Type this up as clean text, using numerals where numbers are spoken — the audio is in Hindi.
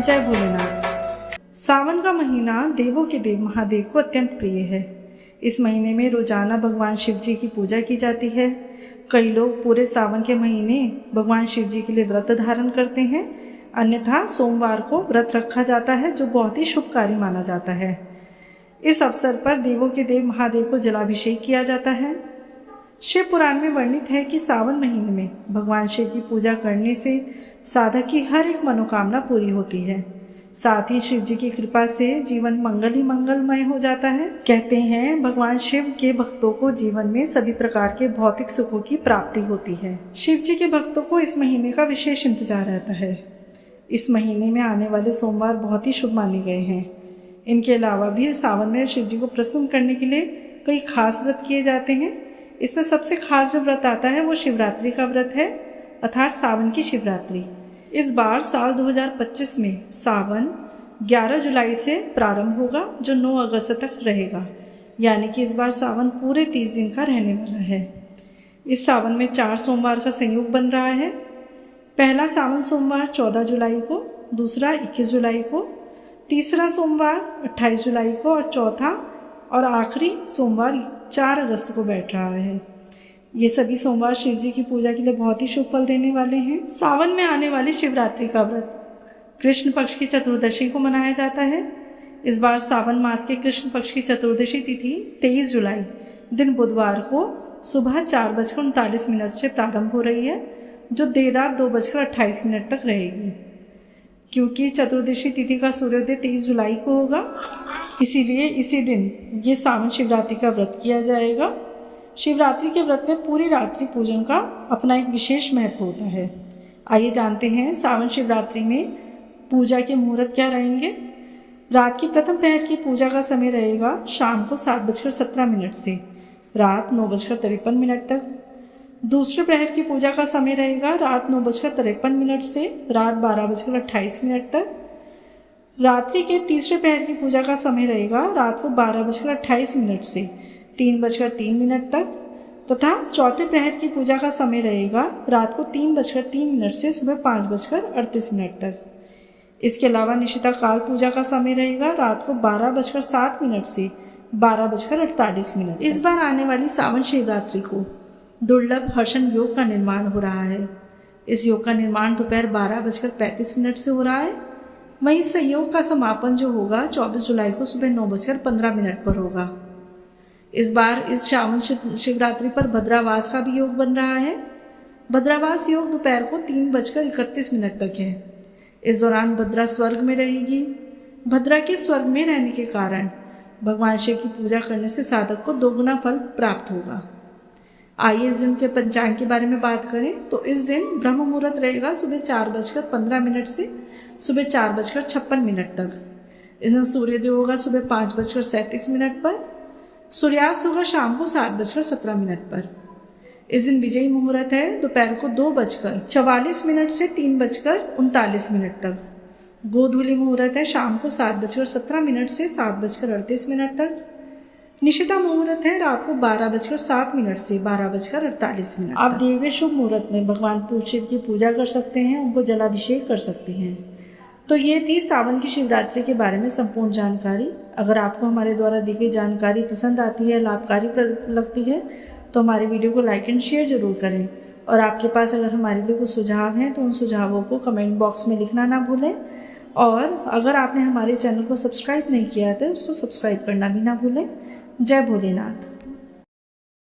जय भोलेनाथ। सावन का महीना देवों के देव महादेव को अत्यंत प्रिय है। इस महीने में रोजाना भगवान शिव जी की पूजा की जाती है। कई लोग पूरे सावन के महीने भगवान शिव जी के लिए व्रत धारण करते हैं, अन्यथा सोमवार को व्रत रखा जाता है, जो बहुत ही शुभ कार्य माना जाता है। इस अवसर पर देवों के देव महादेव को जलाभिषेक किया जाता है। शिव पुराण में वर्णित है कि सावन महीने में भगवान शिव की पूजा करने से साधक की हर एक मनोकामना पूरी होती है। साथ ही शिव जी की कृपा से जीवन मंगल ही मंगलमय हो जाता है। कहते हैं भगवान शिव के भक्तों को जीवन में सभी प्रकार के भौतिक सुखों की प्राप्ति होती है। शिव जी के भक्तों को इस महीने का विशेष इंतजार रहता है। इस महीने में आने वाले सोमवार बहुत ही शुभ माने गए हैं। इनके अलावा भी सावन में शिव जी को प्रसन्न करने के लिए कई खास व्रत किए जाते हैं। इसमें सबसे खास जो व्रत आता है वो शिवरात्रि का व्रत है, अर्थात सावन की शिवरात्रि। इस बार साल 2025 में सावन 11 जुलाई से प्रारंभ होगा, जो 9 अगस्त तक रहेगा। यानी कि इस बार सावन पूरे 30 दिन का रहने वाला है। इस सावन में 4 सोमवार का संयोग बन रहा है। पहला सावन सोमवार 14 जुलाई को, दूसरा 21 जुलाई को, तीसरा सोमवार 28 जुलाई को और चौथा और आखिरी सोमवार 4 अगस्त को बैठ रहा है। ये सभी सोमवार शिव जी की पूजा के लिए बहुत ही शुभ फल देने वाले हैं। सावन में आने वाली शिवरात्रि का व्रत कृष्ण पक्ष की चतुर्दशी को मनाया जाता है। इस बार सावन मास के कृष्ण पक्ष की चतुर्दशी तिथि 23 जुलाई दिन बुधवार को सुबह 4:39 से प्रारंभ हो रही है, जो देर रात 2:28 तक रहेगी। क्योंकि चतुर्दशी तिथि का सूर्योदय 23 जुलाई को होगा, इसीलिए इसी दिन ये सावन शिवरात्रि का व्रत किया जाएगा। शिवरात्रि के व्रत में पूरी रात्रि पूजन का अपना एक विशेष महत्व होता है। आइए जानते हैं सावन शिवरात्रि में पूजा के मुहूर्त क्या रहेंगे। रात की प्रथम पहर की पूजा का समय रहेगा शाम को 7:17 से रात 9:53 तक। दूसरे प्रहर की पूजा का समय रहेगा रात 9:53 से रात 12:28 तक। रात्रि के तीसरे प्रहर की पूजा का समय रहेगा रात को 12:28 से 3:03 तक, तथा चौथे प्रहर की पूजा का समय रहेगा रात को 3:03 से सुबह 5:38 तक। इसके अलावा निशिता काल पूजा का समय रहेगा रात को 12:07 से 12:48। इस बार आने वाली सावन शिवरात्रि को दुर्लभ हर्षण योग का निर्माण हो रहा है। इस योग का निर्माण दोपहर 12:35 से हो रहा है। वहीं संयोग का समापन जो होगा 24 जुलाई को सुबह 9:15 पर होगा। इस बार इस सावन शिवरात्रि पर भद्रावास का भी योग बन रहा है। भद्रावास योग दोपहर को 3:31 तक है। इस दौरान भद्रा स्वर्ग में रहेगी। भद्रा के स्वर्ग में रहने के कारण भगवान शिव की पूजा करने से साधक को 2 गुना फल प्राप्त होगा। आइए इस दिन के पंचांग के बारे में बात करें तो इस दिन ब्रह्म मुहूर्त रहेगा सुबह 4:15 से सुबह 4:56 तक। इस दिन सूर्योदय होगा सुबह 5:37 पर। सूर्यास्त होगा शाम को 7:17 पर। इस दिन विजयी मुहूर्त है दोपहर को 2:44 से 3:39 तक। गोधूली मुहूर्त है शाम को 7:17 से 7:38 तक। निशिता मुहूर्त है रात को 12:07 से 12:48। आप दिए गए शुभ मुहूर्त में भगवान शिव की पूजा कर सकते हैं, उनको जलाभिषेक कर सकते हैं। तो ये थी सावन की शिवरात्रि के बारे में संपूर्ण जानकारी। अगर आपको हमारे द्वारा दी गई जानकारी पसंद आती है, लाभकारी लगती है, तो हमारे वीडियो को लाइक एंड शेयर जरूर करें। और आपके पास अगर हमारे लिए कुछ सुझाव हैं तो उन सुझावों को कमेंट बॉक्स में लिखना ना भूलें। और अगर आपने हमारे चैनल को सब्सक्राइब नहीं किया है तो उसको सब्सक्राइब करना भी ना भूलें। जय भोलेनाथ।